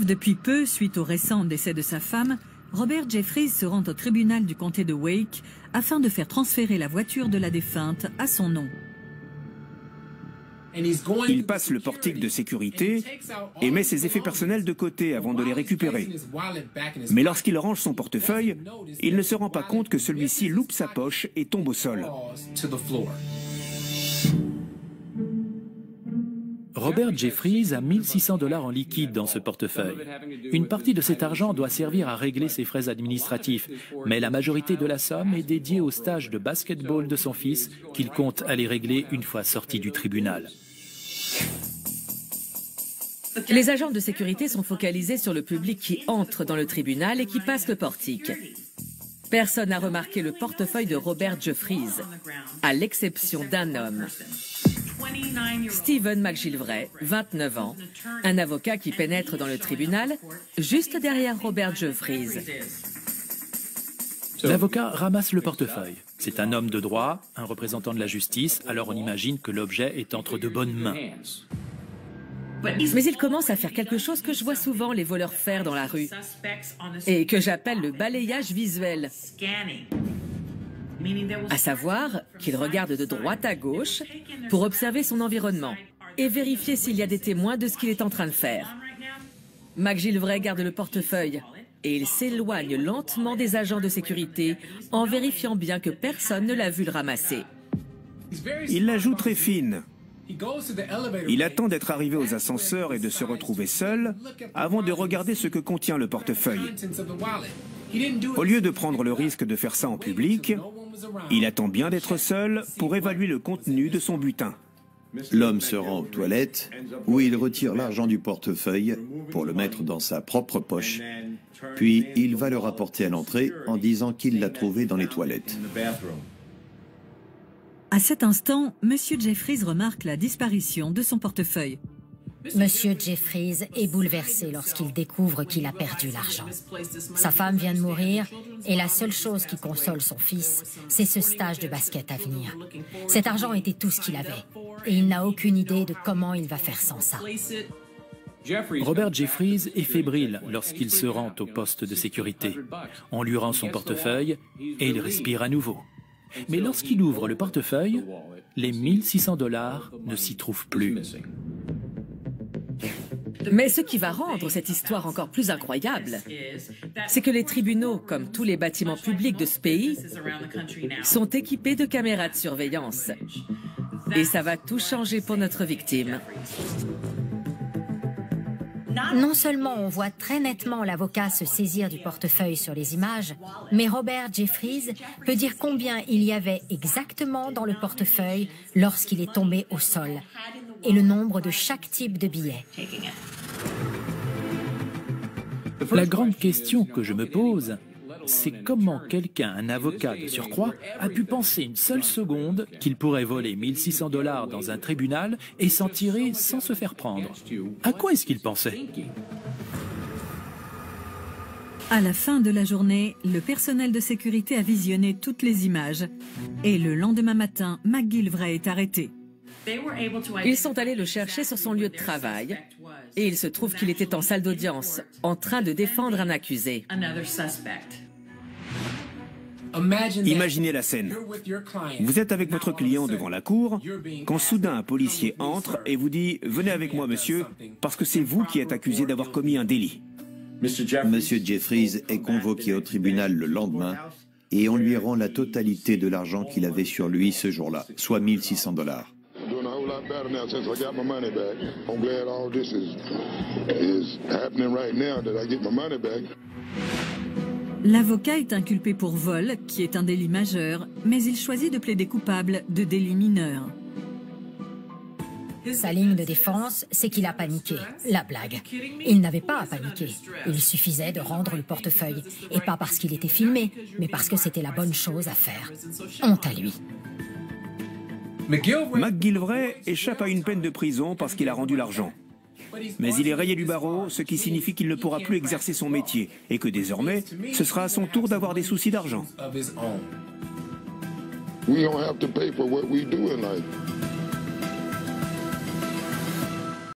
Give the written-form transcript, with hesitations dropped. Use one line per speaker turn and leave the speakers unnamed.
Depuis peu, suite au récent décès de sa femme, Robert Jeffries se rend au tribunal du comté de Wake afin de faire transférer la voiture de la défunte à son nom.
Il passe le portique de sécurité et met ses effets personnels de côté avant de les récupérer. Mais lorsqu'il range son portefeuille, il ne se rend pas compte que celui-ci loupe sa poche et tombe au sol.
Robert Jeffries a 1 600 $ en liquide dans ce portefeuille. Une partie de cet argent doit servir à régler ses frais administratifs, mais la majorité de la somme est dédiée au stage de basketball de son fils qu'il compte aller régler une fois sorti du tribunal.
Les agents de sécurité sont focalisés sur le public qui entre dans le tribunal et qui passe le portique. Personne n'a remarqué le portefeuille de Robert Jeffries, à l'exception d'un homme. Stephen McGillivray, 29 ans, un avocat qui pénètre dans le tribunal, juste derrière Robert Jeffries.
L'avocat ramasse le portefeuille. C'est un homme de droit, un représentant de la justice, alors on imagine que l'objet est entre de bonnes mains.
Mais il commence à faire quelque chose que je vois souvent les voleurs faire dans la rue et que j'appelle le balayage visuel. À savoir qu'il regarde de droite à gauche pour observer son environnement et vérifier s'il y a des témoins de ce qu'il est en train de faire. McGillivray garde le portefeuille et il s'éloigne lentement des agents de sécurité en vérifiant bien que personne ne l'a vu le ramasser.
Il la joue très fine. Il attend d'être arrivé aux ascenseurs et de se retrouver seul avant de regarder ce que contient le portefeuille. Au lieu de prendre le risque de faire ça en public, il attend bien d'être seul pour évaluer le contenu de son butin.
L'homme se rend aux toilettes où il retire l'argent du portefeuille pour le mettre dans sa propre poche. Puis il va le rapporter à l'entrée en disant qu'il l'a trouvé dans les toilettes.
À cet instant, M. Jeffries remarque la disparition de son portefeuille.
Monsieur Jeffries est bouleversé lorsqu'il découvre qu'il a perdu l'argent. Sa femme vient de mourir et la seule chose qui console son fils, c'est ce stage de basket à venir. Cet argent était tout ce qu'il avait et il n'a aucune idée de comment il va faire sans ça.
Robert Jeffries est fébrile lorsqu'il se rend au poste de sécurité. On lui rend son portefeuille et il respire à nouveau. Mais lorsqu'il ouvre le portefeuille, les 1 600 $ ne s'y trouvent plus.
Mais ce qui va rendre cette histoire encore plus incroyable, c'est que les tribunaux, comme tous les bâtiments publics de ce pays, sont équipés de caméras de surveillance. Et ça va tout changer pour notre victime.
Non seulement on voit très nettement l'avocat se saisir du portefeuille sur les images, mais Robert Jeffries peut dire combien il y avait exactement dans le portefeuille lorsqu'il est tombé au sol, et le nombre de chaque type de billet.
La grande question que je me pose, c'est comment quelqu'un, un avocat de surcroît, a pu penser une seule seconde qu'il pourrait voler 1 600 $ dans un tribunal et s'en tirer sans se faire prendre. À quoi est-ce qu'il pensait?
À la fin de la journée, le personnel de sécurité a visionné toutes les images. Et le lendemain matin, McGillivray est arrêté.
Ils sont allés le chercher sur son lieu de travail et il se trouve qu'il était en salle d'audience, en train de défendre un accusé.
Imaginez la scène. Vous êtes avec votre client devant la cour, quand soudain un policier entre et vous dit « Venez avec moi, monsieur, parce que c'est vous qui êtes accusé d'avoir commis un délit. »
Monsieur Jeffries est convoqué au tribunal le lendemain et on lui rend la totalité de l'argent qu'il avait sur lui ce jour-là, soit 1 600 $.
L'avocat est inculpé pour vol, qui est un délit majeur, mais il choisit de plaider coupable de délit mineur.
Sa ligne de défense, c'est qu'il a paniqué. La blague. Il n'avait pas à paniquer. Il suffisait de rendre le portefeuille. Et pas parce qu'il était filmé, mais parce que c'était la bonne chose à faire. Honte à lui.
McGillivray échappe à une peine de prison parce qu'il a rendu l'argent. Mais il est rayé du barreau, ce qui signifie qu'il ne pourra plus exercer son métier et que désormais, ce sera à son tour d'avoir des soucis d'argent.
We don't have to pay for what we do in life.